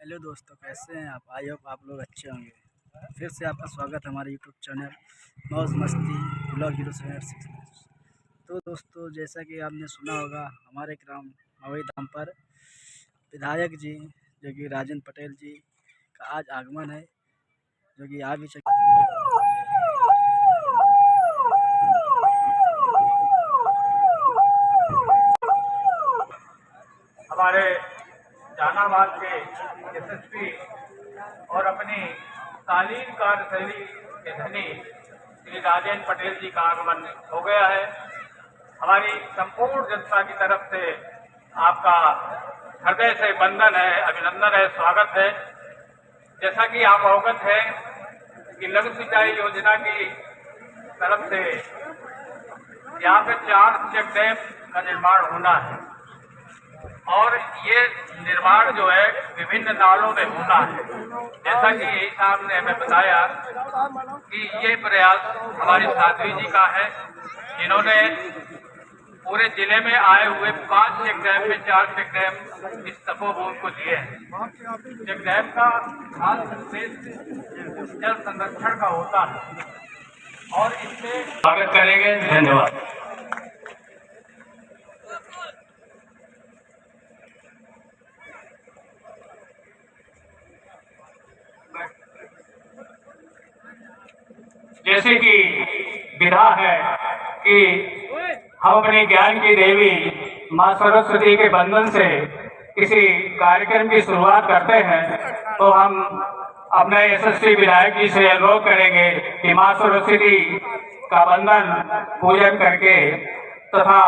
Hello दोस्तों, कैसे हैं आप? आई होप आप लोग अच्छे होंगे। फिर से आपका स्वागत है हमारे यूट्यूब चैनल मौज मस्ती ब्लॉग 076 में। तो दोस्तों, जैसा कि आपने सुना होगा, हमारे ग्राम मवई धाम पर विधायक जी जो कि राजेंद्र पटेल जी का आज आगमन है, जो कि आ भी हमारे जहानाबाद के एसएसपी और अपनी शालीन कार्यशैली के धनी श्री राजेंद्र पटेल जी का आगमन हो गया है। हमारी संपूर्ण जनता की तरफ से आपका हृदय से वंदन है, अभिनंदन है, स्वागत है। जैसा कि आप अवगत है कि लघु सिंचाई योजना की तरफ से यहाँ पे 4 चेक डैम का निर्माण होना है और ये निर्माण जो है विभिन्न नालों में होना है। जैसा कि यही साहब ने हमें बताया कि ये प्रयास हमारी साध्वी जी का है, जिन्होंने पूरे जिले में आए हुए 5 चेक डैम में 4 चेक डैम इस तपोवन को दिए हैं। चेक डैम का खास उद्देश्य जल संरक्षण का होता है और इससे स्वागत करेंगे। धन्यवाद। जैसे कि विधा है कि हम अपने ज्ञान की देवी माँ सरस्वती के बंधन से किसी कार्यक्रम की शुरुआत करते हैं, तो हम अपने यशस्वी विधायक जी से अनुरोध करेंगे कि माँ सरस्वती का बंधन पूजन करके तथा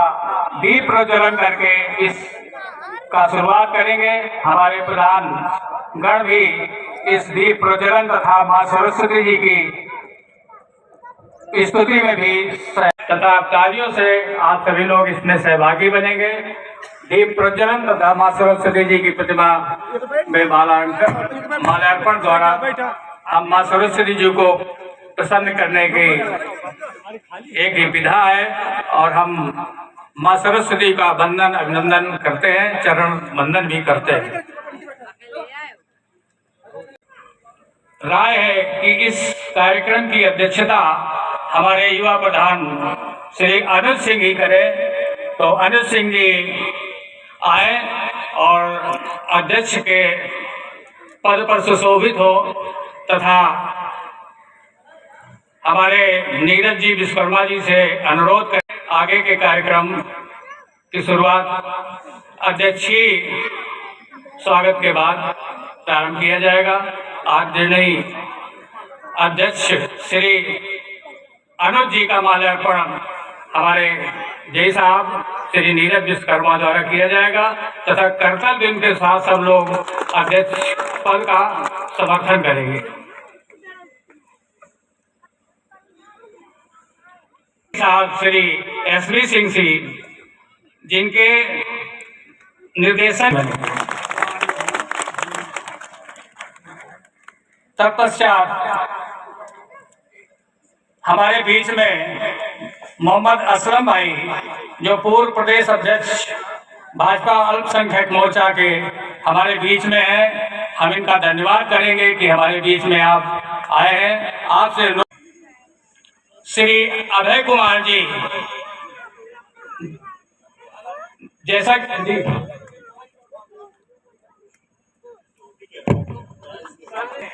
दीप प्रज्वलन करके इस का शुरुआत करेंगे। हमारे प्रधान गण भी इस दीप प्रज्वलन तथा माँ सरस्वती जी की स्तुति में भी तथा तालियों से आप सभी लोग इसमें सहभागी बनेंगे। दीप प्रज्वलन तथा माँ सरस्वती जी की प्रतिमा में माल्यार्पण द्वारा हम माँ सरस्वती जी को प्रसन्न करने की एक विधा है और हम माँ सरस्वती का वंदन अभिनंदन करते हैं, चरण वंदन भी करते हैं। राय है कि इस कार्यक्रम की अध्यक्षता हमारे युवा प्रधान श्री अनुज सिंह ही करें, तो अनुज सिंह जी आए और अध्यक्ष के पद पर सुशोभित हो तथा हमारे नीरज जी विश्वकर्मा जी से अनुरोध करें आगे के कार्यक्रम की शुरुआत अध्यक्ष ही स्वागत के बाद प्रारंभ किया जाएगा। आज निर्णय अध्यक्ष श्री अनुज जी का माल्यार्पण हमारे जय साहब श्री नीरज विश्वकर्मा द्वारा किया जाएगा तथा कर्तव्य दिन के साथ सब लोग अध्यक्ष पद का समर्थन करेंगे। साहब श्री एसवी सिंह जी जिनके निर्देशन तत्पश्चात हमारे बीच में मोहम्मद असलम भाई जो पूर्व प्रदेश अध्यक्ष भाजपा अल्पसंख्यक मोर्चा के हमारे बीच में हैं, हम इनका धन्यवाद करेंगे कि हमारे बीच में आप आए हैं। आपसे श्री अभय कुमार जी जैसा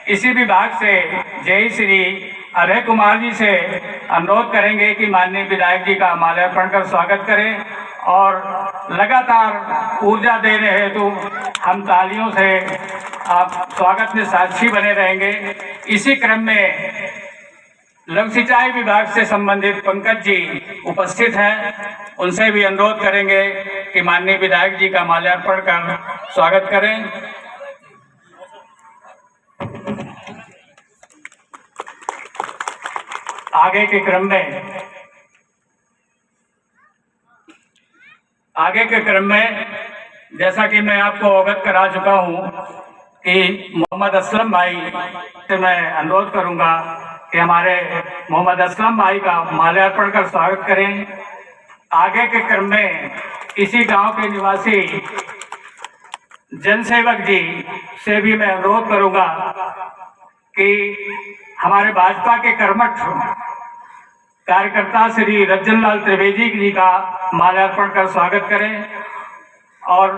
इसी विभाग से जय श्री अभय कुमार जी से अनुरोध करेंगे कि माननीय विधायक जी का माल्यार्पण कर स्वागत करें और लगातार ऊर्जा देने हेतु हम तालियों से आप स्वागत में साक्षी बने रहेंगे। इसी क्रम में लघु सिंचाई विभाग से संबंधित पंकज जी उपस्थित हैं, उनसे भी अनुरोध करेंगे कि माननीय विधायक जी का माल्यार्पण कर स्वागत करें। आगे के क्रम में जैसा कि मैं आपको अवगत करा चुका हूं कि मोहम्मद असलम भाई से मैं अनुरोध करूंगा कि हमारे मोहम्मद असलम भाई का माल्यार्पण कर स्वागत करें। आगे के क्रम में इसी गांव के निवासी जनसेवक जी से भी मैं अनुरोध करूंगा कि हमारे भाजपा के कर्मठ कार्यकर्ता श्री रंजन लाल त्रिवेदी जी का माल्यार्पण कर स्वागत करें और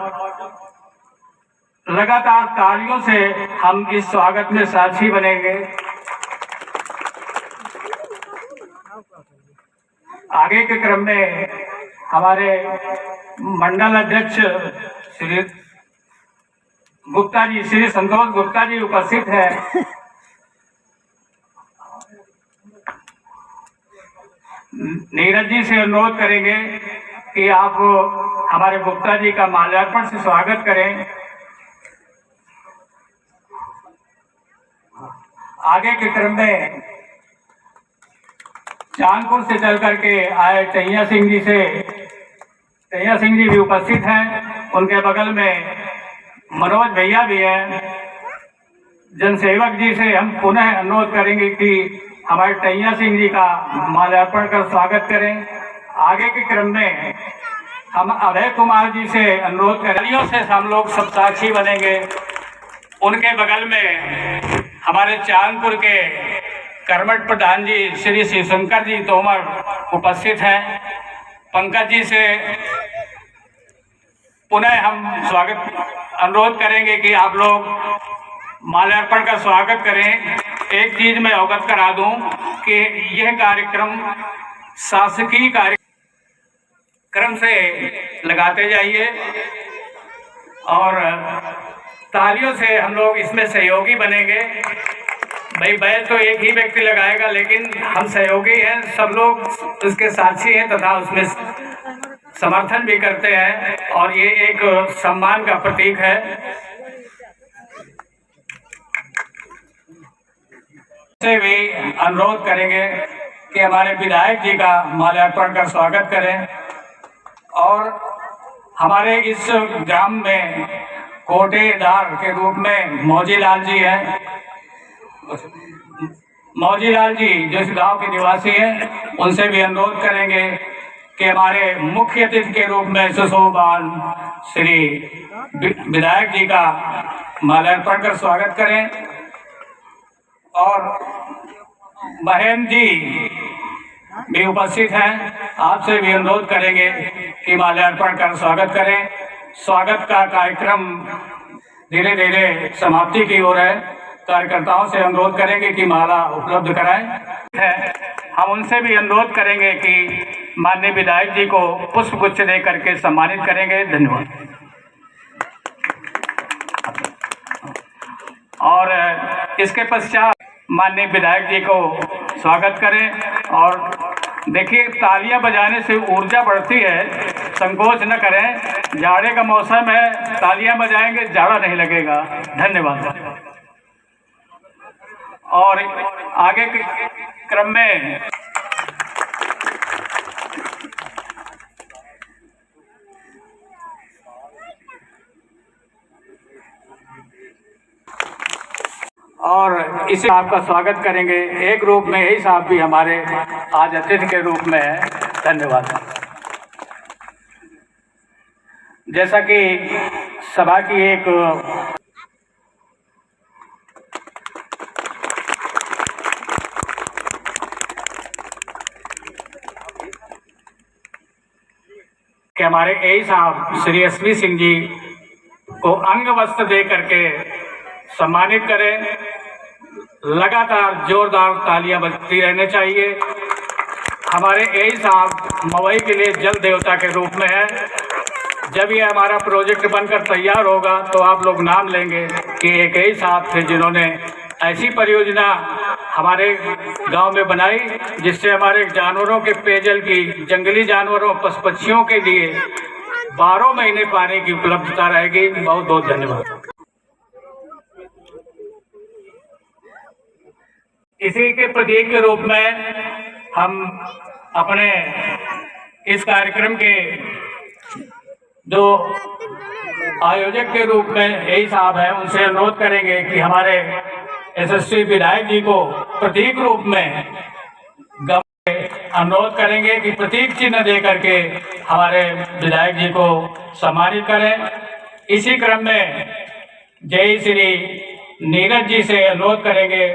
लगातार तालियों से हम इस स्वागत में साक्षी बनेंगे। आगे के क्रम में हमारे मंडल अध्यक्ष श्री गुप्ता जी, श्री संतोष गुप्ता जी उपस्थित हैं। नीरज जी से अनुरोध करेंगे कि आप हमारे गुप्ता जी का माल्यार्पण से स्वागत करें। आगे के क्रम में चांदपुर से चल करके आए टैया सिंह जी भी उपस्थित हैं। उनके बगल में मनोज भैया भी हैं। जनसेवक जी से हम पुनः अनुरोध करेंगे कि हमारे टैया सिंह जी का माल्यार्पण कर स्वागत करें। आगे के क्रम में हम अभय कुमार जी से अनुरोध करें, से हम लोग सब साक्षी बनेंगे। उनके बगल में हमारे चांदपुर के कर्मठ प्रधान जी श्री शिवशंकर जी तोमर उपस्थित हैं। पंकज जी से पुनः हम अनुरोध करेंगे कि आप लोग माल्यार्पण का स्वागत करें। एक चीज मैं अवगत करा दूं कि यह कार्यक्रम शासकीय कार्यक्रम से लगाते जाइए और तालियों से हम लोग इसमें सहयोगी बनेंगे। भाई बैच तो एक ही व्यक्ति लगाएगा, लेकिन हम सहयोगी हैं, सब लोग इसके साक्षी हैं तथा उसमें समर्थन भी करते हैं और ये एक सम्मान का प्रतीक है। से भी अनुरोध करेंगे कि हमारे विधायक जी का माल्यार्पण कर स्वागत करें और हमारे इस ग्राम में कोटेदार के रूप में मौजी लाल जी हैं। मौजी लाल जी जो इस गांव के निवासी हैं, उनसे भी अनुरोध करेंगे कि हमारे मुख्य अतिथि के रूप में सुशोभान श्री विधायक जी का माल्यार्पण कर स्वागत करें और महेंद्र जी भी उपस्थित हैं। आपसे भी अनुरोध करेंगे कि माल्यार्पण कर स्वागत करें। स्वागत का कार्यक्रम धीरे धीरे समाप्ति की ओर है। कार्यकर्ताओं से अनुरोध करेंगे कि माला उपलब्ध कराएं। हम उनसे भी अनुरोध करेंगे कि माननीय विधायक जी को पुष्पगुच्छ दे करके सम्मानित करेंगे। धन्यवाद। और इसके पश्चात माननीय विधायक जी को स्वागत करें और देखिए, तालियां बजाने से ऊर्जा बढ़ती है, संकोच न करें। जाड़े का मौसम है, तालियां बजाएंगे, जाड़ा नहीं लगेगा। धन्यवाद। और आगे के क्रम में और इसे आपका स्वागत करेंगे। एक रूप में यही साहब भी हमारे आज अतिथि के रूप में है। धन्यवाद। जैसा कि सभा की एक कि हमारे एई साहब श्री एसपी सिंह जी को अंग वस्त्र दे करके सम्मानित करें। लगातार जोरदार तालियां बजती रहनी चाहिए। हमारे एई साहब मवई के लिए जल देवता के रूप में है। जब ये हमारा प्रोजेक्ट बनकर तैयार होगा तो आप लोग नाम लेंगे कि एक एई साहब थे जिन्होंने ऐसी परियोजना हमारे गांव में बनाई जिससे हमारे जानवरों के पेयजल की, जंगली जानवरों, पशु पक्षियों के लिए 12 महीने पानी की उपलब्धता रहेगी। बहुत बहुत धन्यवाद। इसी के प्रतीक के रूप में हम अपने इस कार्यक्रम के जो आयोजक के रूप में यही साहब हैं, उनसे अनुरोध करेंगे कि हमारे यशस्वी विधायक जी को प्रतीक रूप में अनुरोध करेंगे कि प्रतीक चिन्ह दे करके हमारे विधायक जी को सम्मानित करें। इसी क्रम में जय श्री नीरज जी से अनुरोध करेंगे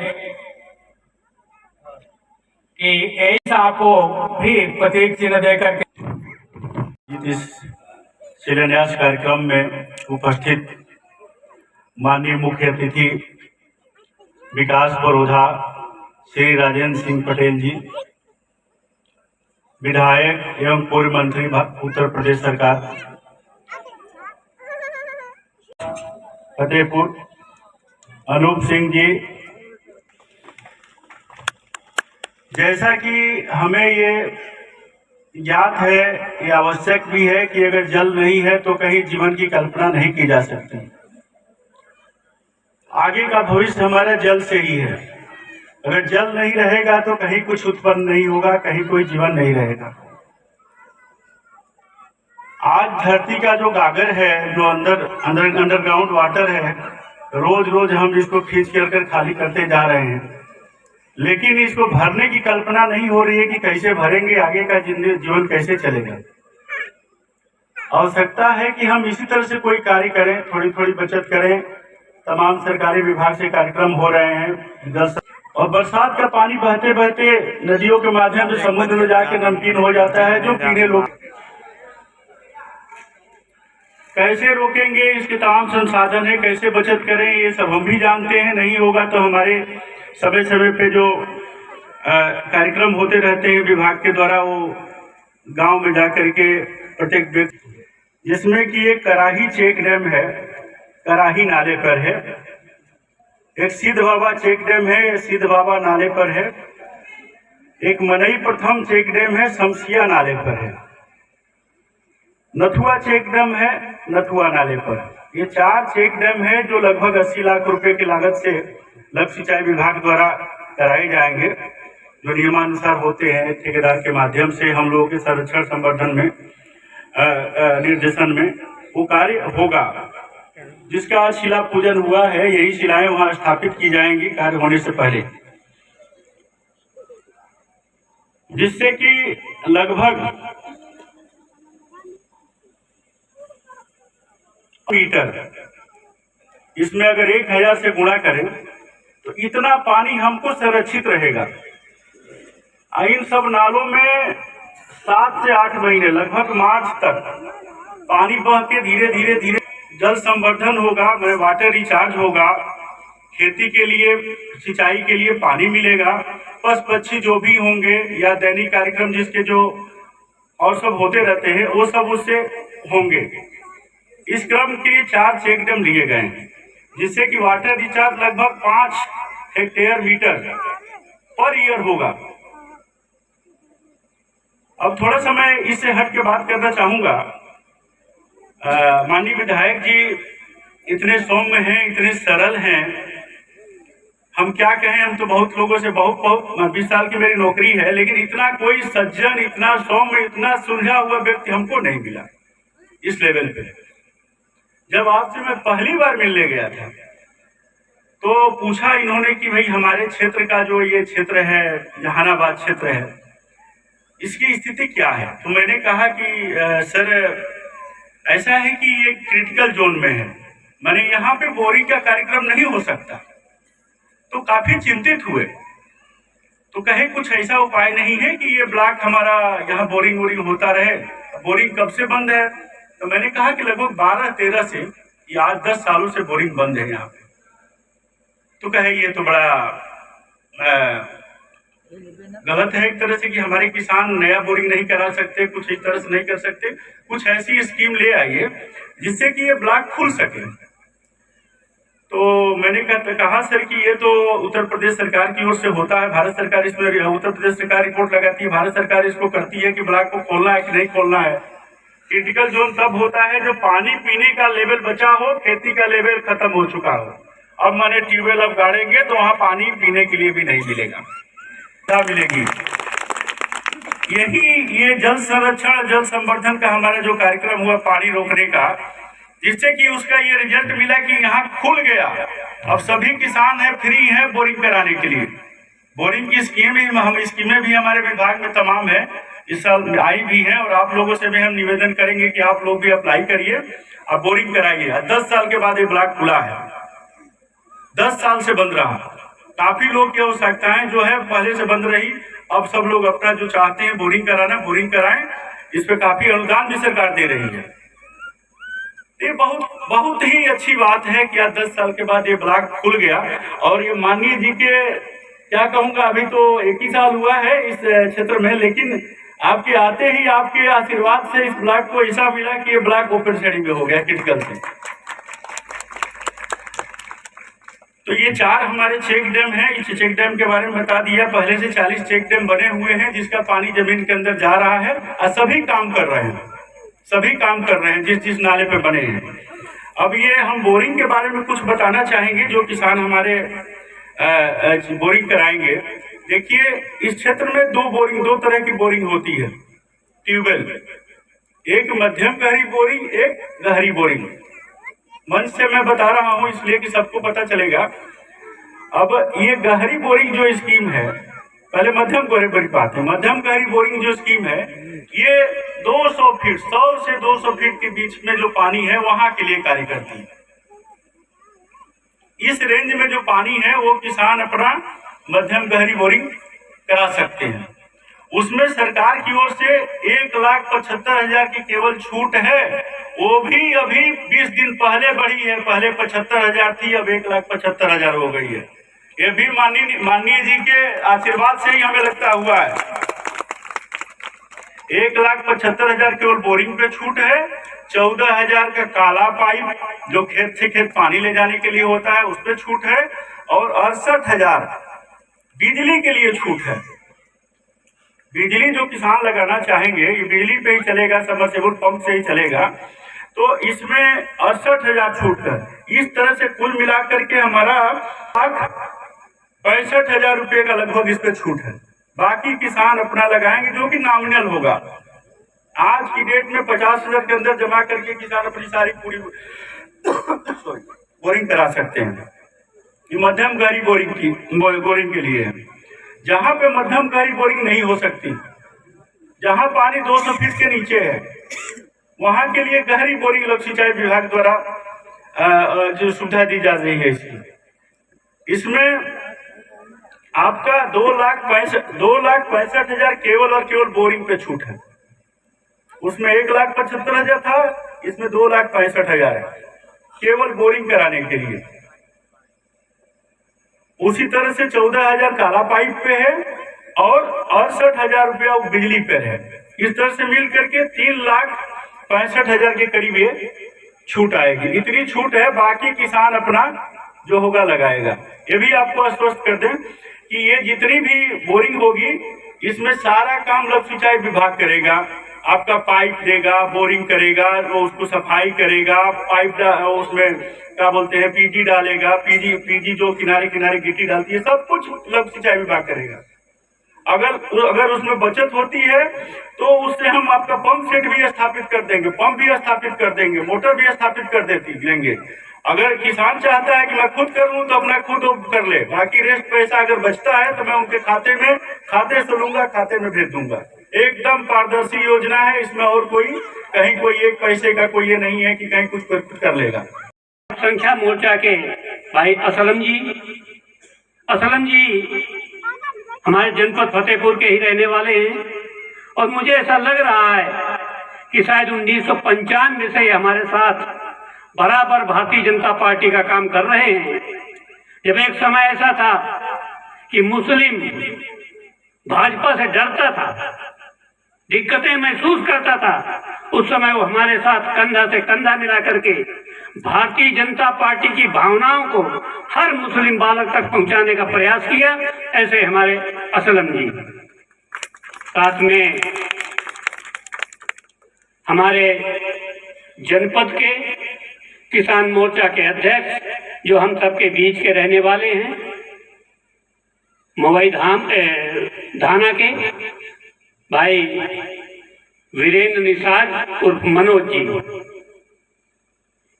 कि ऐसा आपको भी प्रतीक चिन्ह देकर के इस शिलान्यास कार्यक्रम में उपस्थित माननीय मुख्य अतिथि विकास परोधा श्री राजेंद्र सिंह पटेल जी, विधायक एवं पूर्व मंत्री उत्तर प्रदेश सरकार फतेहपुर अनूप सिंह जी, जैसा कि हमें ये ज्ञात है, ये आवश्यक भी है कि अगर जल नहीं है तो कहीं जीवन की कल्पना नहीं की जा सकती। आगे का भविष्य हमारा जल से ही है। अगर जल नहीं रहेगा तो कहीं कुछ उत्पन्न नहीं होगा, कहीं कोई जीवन नहीं रहेगा। आज धरती का जो गागर है, जो अंडरग्राउंड वाटर है, रोज रोज हम इसको खींच कर खाली करते जा रहे हैं, लेकिन इसको भरने की कल्पना नहीं हो रही है कि कैसे भरेंगे, आगे का जीवन कैसे चलेगा। आवश्यकता है कि हम इसी तरह से कोई कार्य करें, थोड़ी थोड़ी बचत करें। तमाम सरकारी विभाग से कार्यक्रम हो रहे हैं। और बरसात का पानी बहते बहते नदियों के माध्यम से समुद्र में जाके नमकीन हो जाता है, जो पीने लोग कैसे रोकेंगे, इसके तमाम संसाधन है, कैसे बचत करें, ये सब हम भी जानते हैं। नहीं होगा तो हमारे समय समय पे जो कार्यक्रम होते रहते हैं विभाग के द्वारा, वो गांव में जाकर के प्रत्येक व्यक्ति, जिसमें कि एक कराही चेक डैम है, कराही नाले पर है, एक सिद्ध बाबा चेक डैम है, सिद्ध बाबा नाले पर है, एक मनई प्रथम चेक डैम है, शमसिया नाले पर है, नथुआ चेक डैम है, नथुआ नाले पर। ये 4 चेक डैम है जो लगभग 80 लाख रुपए की लागत से लघु सिंचाई विभाग द्वारा कराए जाएंगे, जो नियमानुसार होते हैं। ठेकेदार के माध्यम से हम लोगों के संरक्षण संवर्धन में निर्देशन में वो कार्य होगा, जिसका आज शिला पूजन हुआ है। यही शिलाएं वहां स्थापित की जाएंगी कार्य होने से पहले, जिससे कि लगभग मीटर, इसमें अगर 1000 से गुणा करें तो इतना पानी हमको संरक्षित रहेगा। इन सब नालों में 7 से 8 महीने लगभग मार्च तक पानी बह के धीरे धीरे धीरे जल संवर्धन होगा, वाटर रिचार्ज होगा, खेती के लिए सिंचाई के लिए पानी मिलेगा, पशु पक्षी जो भी होंगे या दैनिक कार्यक्रम जिसके जो और सब होते रहते हैं वो सब उससे होंगे। इस क्रम के लिए 4 चेक डैम लिए गए हैं, जिससे कि वाटर रिचार्ज लगभग 5 हेक्टेयर मीटर पर ईयर होगा। अब थोड़ा समय इससे हट के बात करना चाहूंगा। माननीय विधायक जी इतने सौम्य हैं, इतने सरल हैं, हम क्या कहें। हम तो बहुत लोगों से बहुत 20 साल की मेरी नौकरी है, लेकिन इतना कोई सज्जन, इतना सौम्य, इतना सुलझा हुआ व्यक्ति हमको नहीं मिला इस लेवल पे। जब आपसे मैं पहली बार मिलने गया था तो पूछा इन्होंने कि भाई हमारे क्षेत्र का जो ये क्षेत्र है, जहानाबाद क्षेत्र है, इसकी स्थिति क्या है। तो मैंने कहा कि सर ऐसा है कि ये क्रिटिकल जोन में है, माने यहाँ पे बोरिंग का कार्यक्रम नहीं हो सकता। तो काफी चिंतित हुए, तो कहे कुछ ऐसा उपाय नहीं है कि ये ब्लॉक हमारा यहाँ बोरिंग वोरिंग होता रहे। बोरिंग कब से बंद है? तो मैंने कहा कि लगभग 12-13 से या 8-10 सालों से बोरिंग बंद है यहाँ पे। तो कहे ये तो बड़ा गलत है एक तरह से कि हमारे किसान नया बोरिंग नहीं करा सकते, कुछ इस तरह से नहीं कर सकते, कुछ ऐसी स्कीम ले आइए जिससे कि ये ब्लॉक खुल सके। तो मैंने कहा सर कि ये तो उत्तर प्रदेश सरकार की ओर से होता है, भारत सरकार इसमें, उत्तर प्रदेश सरकार रिपोर्ट लगाती है, भारत सरकार इसको करती है कि ब्लॉक को खोलना है कि नहीं खोलना है। क्रिटिकल जोन तब होता है जब पानी पीने का लेवल बचा हो, खेती का लेवल खत्म हो चुका हो। अब माने ट्यूबवेल अब गाड़ेंगे तो वहां पानी पीने के लिए भी नहीं मिलेगा, क्या मिलेगी। यही ये जल संरक्षण, जल संवर्धन का हमारा जो कार्यक्रम हुआ पानी रोकने का, जिससे कि उसका ये रिजल्ट मिला कि यहाँ खुल गया। अब सभी किसान है फ्री है बोरिंग कराने के लिए। बोरिंग की स्कीमें भी हमारे विभाग में तमाम है, इस साल आई भी है, और आप लोगों से भी हम निवेदन करेंगे कि आप लोग भी अप्लाई करिए और बोरिंग कराइए। 10 साल के बाद ये ब्लॉक खुला है, 10 साल से बंद रहा। काफी लोग की आवश्यकताएं जो है पहले से बंद रही, अब सब लोग अपना जो चाहते हैं बोरिंग कराना, बोरिंग कराएं। इस पे काफी अनुदान भी सरकार दे रही है। ये बहुत ही अच्छी बात है कि आज 10 साल के बाद ये ब्लॉक खुल गया। और ये माननीय जी के क्या कहूँगा, अभी तो 1 ही साल हुआ है इस क्षेत्र में, लेकिन आपके आते ही आपके आशीर्वाद से इस ब्लॉक को ऐसा मिला कि ये ब्लॉक ओपन शेडिंग में हो गया क्रिटिकल से। तो ये 4 हमारे चेक डैम है। इस चेक डैम के बारे में बता दिया। पहले से 40 चेक डैम बने हुए हैं जिसका पानी जमीन के अंदर जा रहा है, और सभी काम कर रहे हैं, सभी काम कर रहे हैं जिस नाले पे बने हैं। अब ये हम बोरिंग के बारे में कुछ बताना चाहेंगे जो किसान हमारे बोरिंग कराएंगे। देखिए, इस क्षेत्र में दो तरह की बोरिंग होती है, ट्यूबवेल। एक मध्यम गहरी बोरिंग, एक गहरी बोरिंग। मंच से मैं बता रहा हूं इसलिए कि सबको पता चलेगा। अब ये गहरी बोरिंग जो स्कीम है, पहले मध्यम गहरी बात है। मध्यम गहरी बोरिंग जो स्कीम है, ये 200 फीट, 100 से 200 फीट के बीच में जो पानी है वहां के लिए कार्य करती है। इस रेंज में जो पानी है वो किसान अपना मध्यम गहरी बोरिंग करा सकते हैं। उसमें सरकार की ओर से 1,75,000 की केवल छूट है, वो भी अभी 20 दिन पहले बढ़ी है। पहले 75,000 थी, अब 1,75,000 हो गई है। ये भी माननीय जी के आशीर्वाद से ही हमें लगता हुआ है। 1,75,000 केवल बोरिंग पे छूट है। 14,000 का काला पाइप जो खेत से खेत पानी ले जाने के लिए होता है उस पे छूट है, और 68,000 बिजली के लिए छूट है। बिजली जो किसान लगाना चाहेंगे ये बिजली पे ही चलेगा, सबमर्सिबल पंप से ही चलेगा, तो इसमें 68,000 छूट है। इस तरह से कुल मिलाकर के हमारा 65,000 रुपये का लगभग इस पे छूट है। बाकी किसान अपना लगाएंगे जो कि नॉमिनल होगा। आज की डेट में 50,000 के अंदर जमा करके किसान अपनी सारी पूरी बोरिंग करा सकते हैं। ये मध्यम गहरी बोरिंग के लिए है। जहां पे मध्यम गहरी बोरिंग नहीं हो सकती, जहां पानी 200 फीट के नीचे है, वहां के लिए गहरी बोरिंग लोक सिंचाई विभाग द्वारा जो सुविधा दी जा रही है इसमें आपका 2,65,000 केवल और केवल बोरिंग पे छूट है। उसमें 1,75,000 था, इसमें 2,65,000 है केवल बोरिंग कराने के लिए। उसी तरह से 14,000 काला पाइप पे है और 68,000 रुपया बिजली पे है। इस तरह से मिल करके 3,65,000 के करीब ये छूट आएगी। इतनी छूट है, बाकी किसान अपना जो होगा लगाएगा। ये भी आपको आश्वस्त कर दें कि ये जितनी भी बोरिंग होगी इसमें सारा काम लोक सिंचाई विभाग करेगा। आपका पाइप देगा, बोरिंग करेगा, तो उसको सफाई करेगा, पाइप उसमें क्या बोलते हैं पीजी डालेगा, पीजी जो किनारे किनारे गिट्टी डालती है, सब कुछ लोक सिंचाई विभाग करेगा। अगर उसमें बचत होती है तो उससे हम आपका पंप सेट भी स्थापित कर देंगे, पंप भी स्थापित कर देंगे, मोटर भी स्थापित कर लेंगे। अगर किसान चाहता है कि मैं खुद कर लूं तो अपना खुद कर ले, बाकी रेस्ट पैसा अगर बचता है तो मैं उनके खाते से लूंगा, खाते में भेज दूंगा। एकदम पारदर्शी योजना है, इसमें और कहीं कोई एक पैसे का कोई ये नहीं है कि कहीं कुछ कर लेगा। संख्या मोर्चा के भाई असलम जी हमारे जनपद फतेहपुर के ही रहने वाले हैं, और मुझे ऐसा लग रहा है कि शायद 1995 से हमारे साथ बराबर भारतीय जनता पार्टी का काम कर रहे हैं। जब एक समय ऐसा था कि मुस्लिम भाजपा से डरता था, दिक्कतें महसूस करता था, उस समय वो हमारे साथ कंधा से कंधा मिला करके भारतीय जनता पार्टी की भावनाओं को हर मुस्लिम बालक तक पहुंचाने का प्रयास किया। ऐसे हमारे असलम जी, साथ में हमारे जनपद के किसान मोर्चा के अध्यक्ष जो हम सबके बीच के रहने वाले हैं, मवई धाना के भाई वीरेंद्र निषाद उर्फ मनोज जी,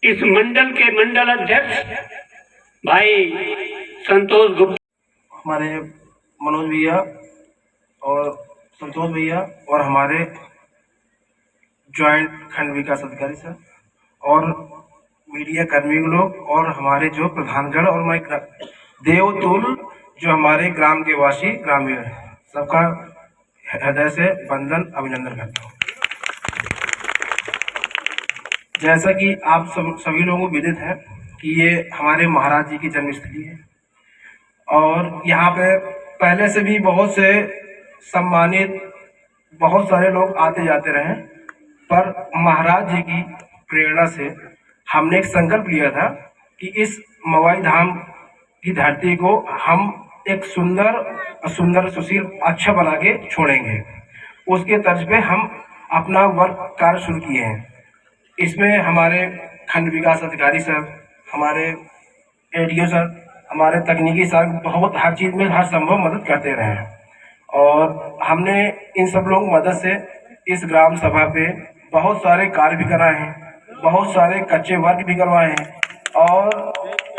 इस मंडल के मंडल अध्यक्ष भाई संतोष गुप्ता, हमारे मनोज भैया और संतोष भैया और हमारे जॉइंट खंड विकास अधिकारी सर और मीडिया कर्मी लोग और हमारे जो प्रधानगण और मैं देवतुल जो हमारे ग्राम के वासी ग्रामीण हैं, सबका हृदय से वंदन अभिनंदन करता हूँ। जैसा कि आप सभी लोगों को विदित है कि ये हमारे महाराज जी की जन्मस्थली है और यहाँ पे पहले से भी बहुत से सम्मानित बहुत सारे लोग आते जाते रहे, पर महाराज जी की प्रेरणा से हमने एक संकल्प लिया था कि इस मवाई धाम की धरती को हम एक सुंदर सुशील अच्छा बना के छोड़ेंगे। उसके तर्ज पे हम अपना वर्क कार्य शुरू किए हैं। इसमें हमारे खंड विकास अधिकारी सर, हमारे एडीओ सर, हमारे तकनीकी सर बहुत हर चीज़ में हर संभव मदद करते रहे हैं और हमने इन सब लोगों की मदद से इस ग्राम सभा पे बहुत सारे कार्य भी कराए हैं, बहुत सारे कच्चे वर्क भी करवाए हैं और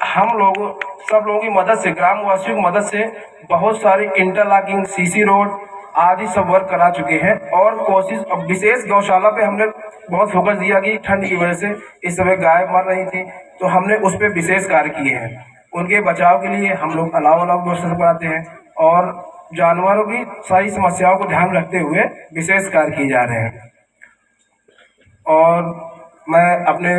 हम लोग सब लोगों की मदद से, ग्राम वासियों की मदद से बहुत सारे इंटरलॉकिंग, सीसी रोड आदि सब वर्क करा चुके हैं और कोशिश अब विशेष गौशाला पे हमने बहुत फोकस दिया कि ठंड की वजह से इस समय गाय मर रही थी, तो हमने उस पर विशेष कार्य किए हैं। उनके बचाव के लिए हम लोग अलाव व्यवस्था कराते हैं और जानवरों की सारी समस्याओं को ध्यान रखते हुए विशेष कार्य किए जा रहे हैं। और मैं अपने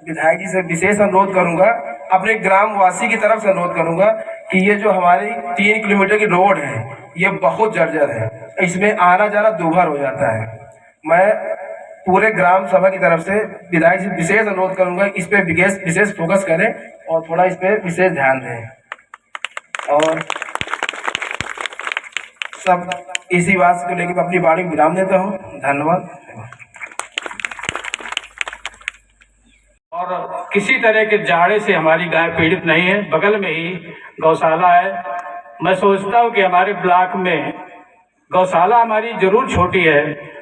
विधायक जी से विशेष अनुरोध करूंगा, अपने ग्रामवासी की तरफ से अनुरोध करूंगा कि ये जो हमारी 3 किलोमीटर की रोड है ये बहुत जर्जर है, इसमें आना जाना दूभर हो जाता है। मैं पूरे ग्राम सभा की तरफ से विधायक जी विशेष अनुरोध करूंगा इस पे विशेष फोकस करें और थोड़ा इस पे विशेष ध्यान दें। और सब इसी बात को लेकर अपनी वाणी विराम देता हूँ। धन्यवाद। और किसी तरह के जाड़े से हमारी गाय पीड़ित नहीं है, बगल में ही गौशाला है। मैं सोचता हूँ कि हमारे ब्लॉक में गौशाला हमारी जरूर छोटी है,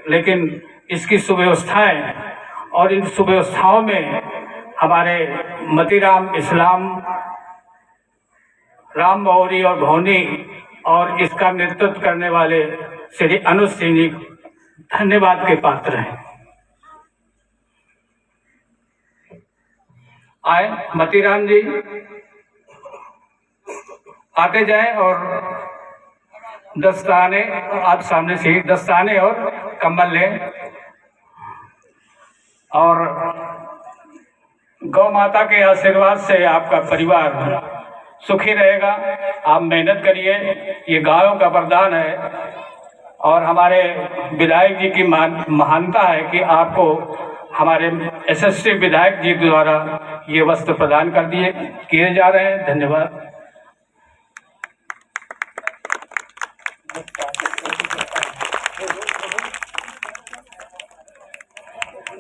लेकिन इसकी सुव्यवस्थाएं और इन सुव्यवस्थाओं में हमारे मतीराम, इस्लाम, राम मौरी और भौनी और इसका नेतृत्व करने वाले श्री अनुज सिंह जी धन्यवाद के पात्र हैं। आए मतीराम जी, आते जाएं और दस्ताने, आप सामने से दस्ताने और कंबल लें और गौ माता के आशीर्वाद से आपका परिवार सुखी रहेगा। आप मेहनत करिए, ये गायों का वरदान है और हमारे विधायक जी की महानता है कि आपको हमारे यशस्वी विधायक जी द्वारा ये वस्त्र प्रदान किए जा रहे हैं। धन्यवाद।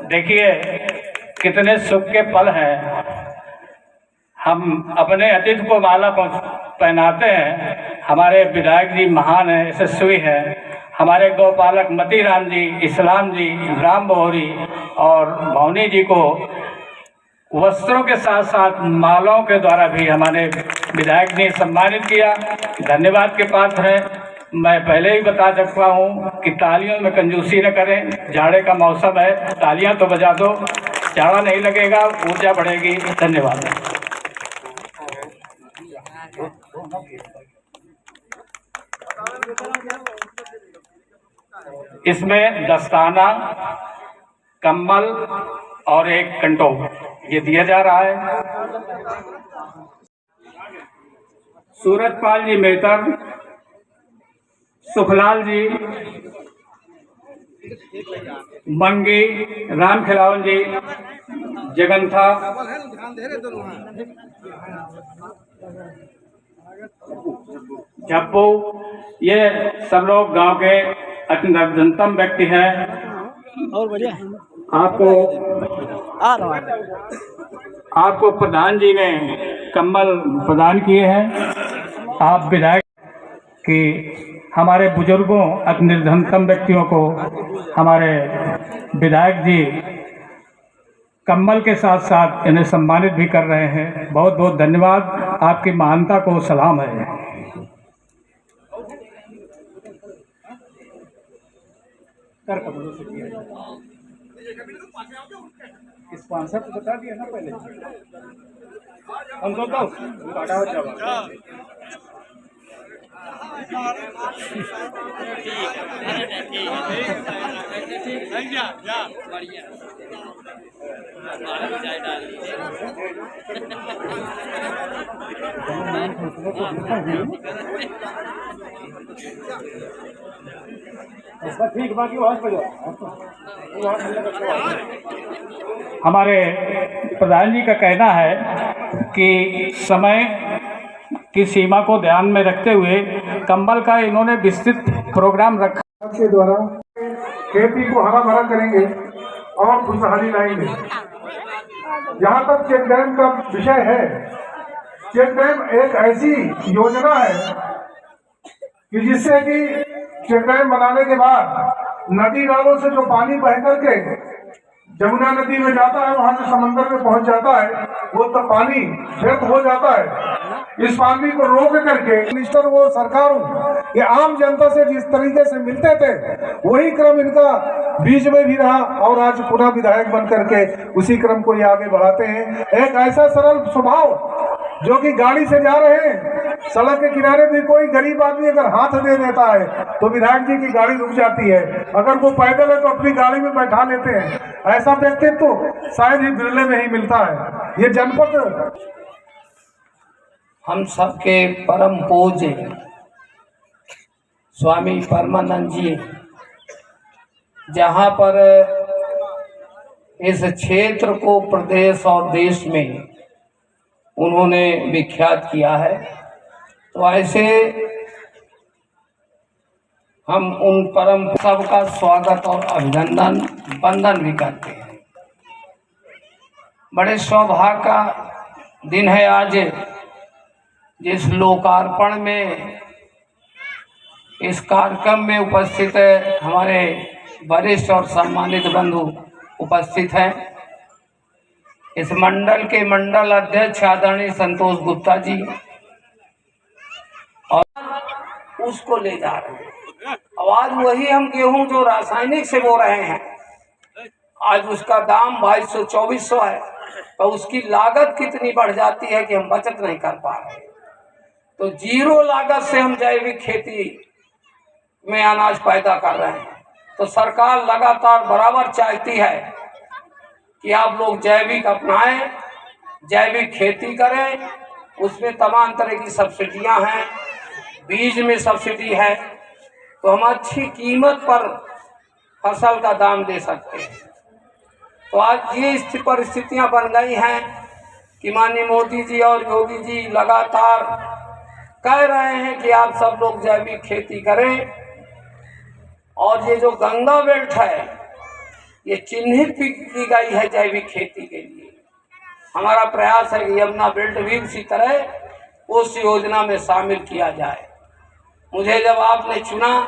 देखिए कितने सुख के पल हैं, हम अपने अतिथि को माला पहनाते हैं। हमारे विधायक जी महान हैं, यशस्वी हैं। हमारे गौपालक मतीराम जी, इस्लाम जी, राम बहोरी और भौनी जी को वस्त्रों के साथ साथ मालाओं के द्वारा भी हमारे विधायक ने सम्मानित किया। धन्यवाद के पात्र हैं। मैं पहले ही बता चुका हूँ कि तालियों में कंजूसी न करें, जाड़े का मौसम है, तालियां तो बजा दो, जाड़ा नहीं लगेगा, ऊर्जा बढ़ेगी। धन्यवाद। इसमें दस्ताना, कंबल और एक कंटो ये दिया जा रहा है। सूरजपाल जी मेहतर, सुखलाल जी, मंगी, राम खिलावन जी, जगंथा, झप्पू, ये सब लोग गांव के अत्यंतम व्यक्ति हैं। और बढ़िया आपको प्रधान जी ने कंबल प्रदान किए हैं। आप विधायक कि हमारे बुजुर्गों, अति निर्धनतम व्यक्तियों को हमारे विधायक जी कंबल के साथ साथ इन्हें सम्मानित भी कर रहे हैं। बहुत बहुत धन्यवाद। आपकी महानता को सलाम है। कर कमलों से किया जाता है। स्पॉन्सर तो बता दिया ना पहले, हम तो ठीक, बाकी वहाँ पे हमारे प्रधान जी का कहना है कि समय की सीमा को ध्यान में रखते हुए कंबल का इन्होंने विस्तृत प्रोग्राम रखा के द्वारा खेती को हरा भरा करेंगे और खुशहाली लाएंगे। जहाँ तक चेक डैम का विषय है, चेक डैम एक ऐसी योजना है कि जिससे कि चेक डैम बनाने के बाद नदी नालों से जो पानी बह करके जमुना नदी में जाता है, वहां से समंदर में पहुंच जाता है, वो तो पानी व्यर्थ हो जाता है। इस पानी को रोक करके मिनिस्टर वो सरकार ये आम जनता से जिस तरीके से मिलते थे, वही क्रम इनका बीच में भी रहा और आज पुनः विधायक बन करके उसी क्रम को ये आगे बढ़ाते हैं। एक ऐसा सरल स्वभाव जो कि गाड़ी से जा रहे हैं, सड़क के किनारे भी कोई गरीब आदमी अगर हाथ दे देता है तो विधायक जी की गाड़ी रुक जाती है, अगर वो पैदल है तो अपनी गाड़ी में बैठा लेते हैं। ऐसा व्यक्तित्व तो शायद ही बिरले में ही मिलता है। ये जनपद हम सबके परम पूज्य स्वामी परमानंद जी जहाँ पर इस क्षेत्र को प्रदेश और देश में उन्होंने विख्यात किया है, तो ऐसे हम उन परम सबका स्वागत और अभिनंदन वंदन भी करते हैं। बड़े सौभाग्य का दिन है आज, जिस लोकार्पण में इस कार्यक्रम में उपस्थित हमारे वरिष्ठ और सम्मानित बंधु उपस्थित हैं। इस मंडल के मंडल अध्यक्ष आदरणीय संतोष गुप्ता जी और उसको ले जा रहे हैं। अब आज वही हम गेहूं जो रासायनिक से बो रहे हैं, आज उसका दाम 2200-2400 है, तो उसकी लागत कितनी बढ़ जाती है कि हम बचत नहीं कर पा रहे। तो जीरो लागत से हम जैविक खेती में अनाज पैदा कर रहे हैं। तो सरकार लगातार बराबर चाहती है कि आप लोग जैविक अपनाएं, जैविक खेती करें। उसमें तमाम तरह की सब्सिडियां हैं, बीज में सब्सिडी है, तो हम अच्छी कीमत पर फसल का दाम दे सकते हैं। तो आज ये परिस्थितियां बन गई हैं कि माननीय मोदी जी और योगी जी लगातार कह रहे हैं कि आप सब लोग जैविक खेती करें। और ये जो गंगा बेल्ट है, ये चिन्हित भी की गई है जैविक खेती के लिए। हमारा प्रयास है कि यमुना बेल्ट भी उसी तरह उस योजना में शामिल किया जाए। मुझे जब आपने चुना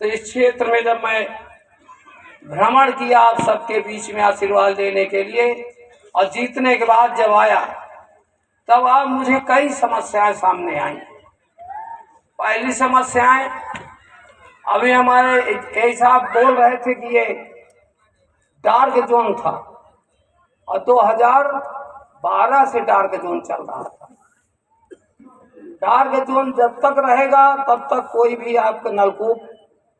तो इस क्षेत्र में जब मैं भ्रमण किया आप सबके बीच में आशीर्वाद देने के लिए, और जीतने के बाद जब आया तब आप मुझे कई समस्याएं सामने आई। पहली समस्याएं, अभी हमारे ए साहब बोल रहे थे कि ये डार्क जोन था और 2012 से डार्क जोन चल रहा था। डार्क जोन जब तक रहेगा तब तक कोई भी आपका नलकूप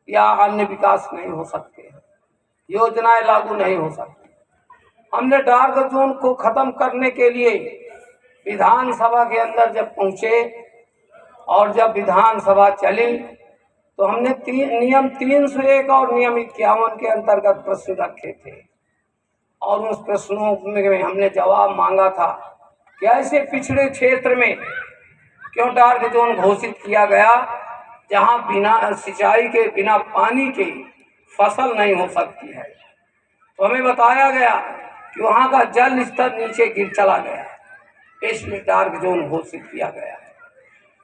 या अन्य विकास नहीं हो सकते हैं, योजनाएं लागू नहीं हो सकती। हमने डार्क जोन को खत्म करने के लिए विधानसभा के अंदर जब पहुंचे और जब विधानसभा चली तो हमने नियम 301 और नियम 51 के अंतर्गत प्रश्न रखे थे, और उस प्रश्नों में हमने जवाब मांगा था कि ऐसे पिछड़े क्षेत्र में क्यों डार्क जोन घोषित किया गया जहां बिना सिंचाई के, बिना पानी के फसल नहीं हो सकती है। तो हमें बताया गया कि वहां का जल स्तर नीचे गिर चला गया, इसलिए डार्क जोन घोषित किया गया है।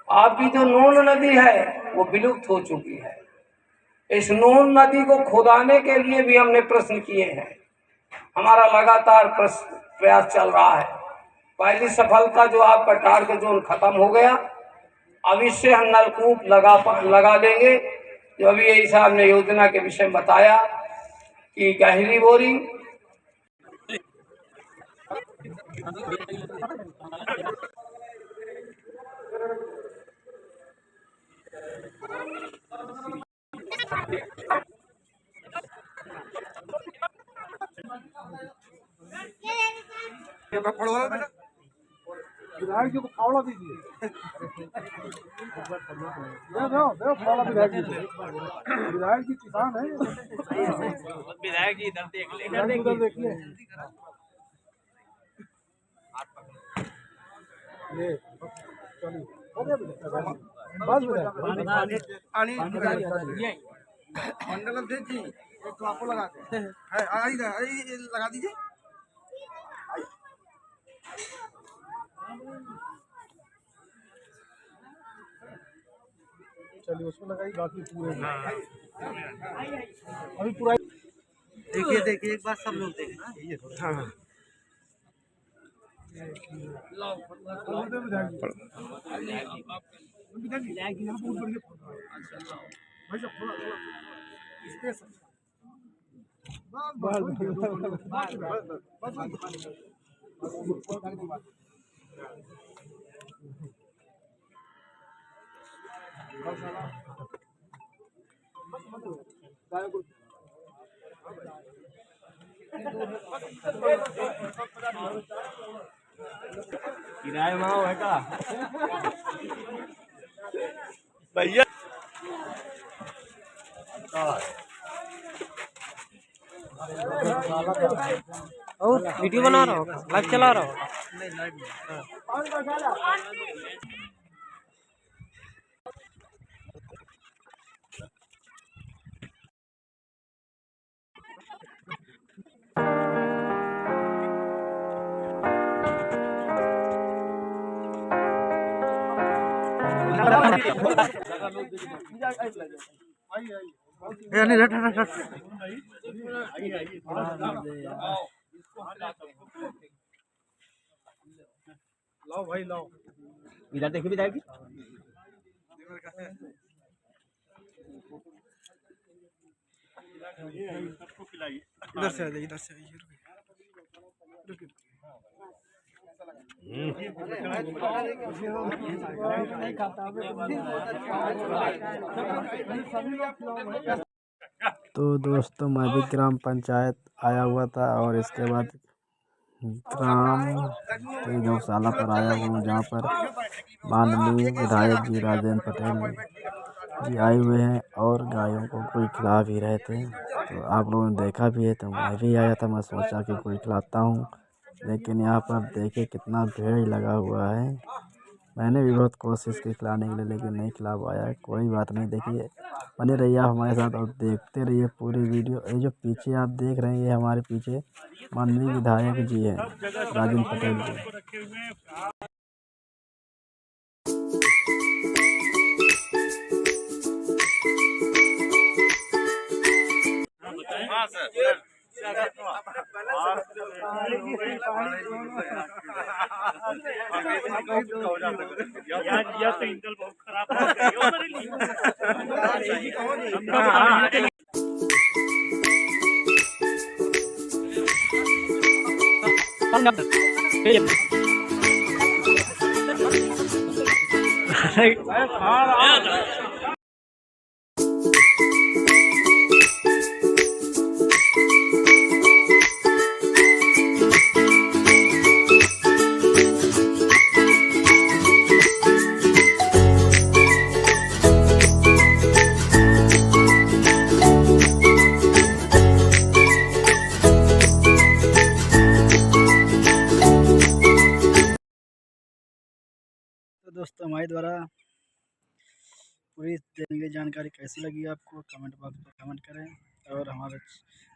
आपकी जो नून नदी है वो विलुप्त हो चुकी है। इस नून नदी को खोदाने के लिए भी हमने प्रश्न किए हैं। हमारा लगातार प्रयास चल रहा है। पहली सफलता जो आपका डार्क जोन खत्म हो गया, अब इससे हम नलकूप लगा देंगे जो अभी यही साहब ने योजना के विषय में बताया कि गहरी बोरिंग विधायक जी को फावड़ा दीजिए। दो फावड़ा विधायक जी को। विधायक जी किसान है। विधायक जी इधर देख ले, उधर देखिए। ये चलिए हो गया विधायक। बस विधायक मंडलम देख जी एक तो आपको लगा है लगा दीजिए। चलिए उसमें लगाई बाकी पूरे अभी पूरा देखिए एक बात सब लोग देखें हाँ भाई साहब थोड़ा स्पेस किराए में है का भैया और वीडियो बना रहा हो, लाइव चला रहा हो। लाओ भाई लाओ इधर देखिए विधायक जी। इधर से आइए इधर से आइए रुकिए तो दोस्तों मैं भी ग्राम पंचायत आया हुआ था और इसके बाद ग्राम गौशाला पर आया हूँ जहाँ पर माननीय विधायक जी राजेंद्र पटेल जी आए हुए हैं और गायों को कोई खिला भी रहे थे। तो आप लोगों ने देखा भी है तो मैं भी आया था, मैं सोचा कि कोई खिलाता हूँ, लेकिन यहाँ पर देखिए कितना भीड़ लगा हुआ है। मैंने भी बहुत कोशिश की खिलाने के लिए लेकिन नहीं खिला पाया। कोई बात नहीं, देखिए बने रहिए आप हमारे साथ और देखते रहिए पूरी वीडियो। ये जो पीछे आप देख रहे हैं ये हमारे पीछे माननीय विधायक जी हैं राजेंद्र पटेल जी। तो इंजन बहुत खराब हो गई। तो दोस्तों हमारे द्वारा पूरी देंगे जानकारी कैसी लगी आपको कमेंट बॉक्स में कमेंट करें और हमारे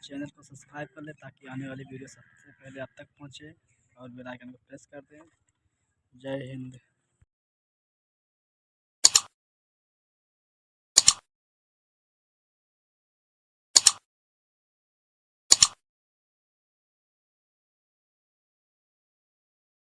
चैनल को सब्सक्राइब कर लें ताकि आने वाली वीडियो सबसे पहले आप तक पहुंचे और बेल आइकन को प्रेस कर दें। जय हिंद।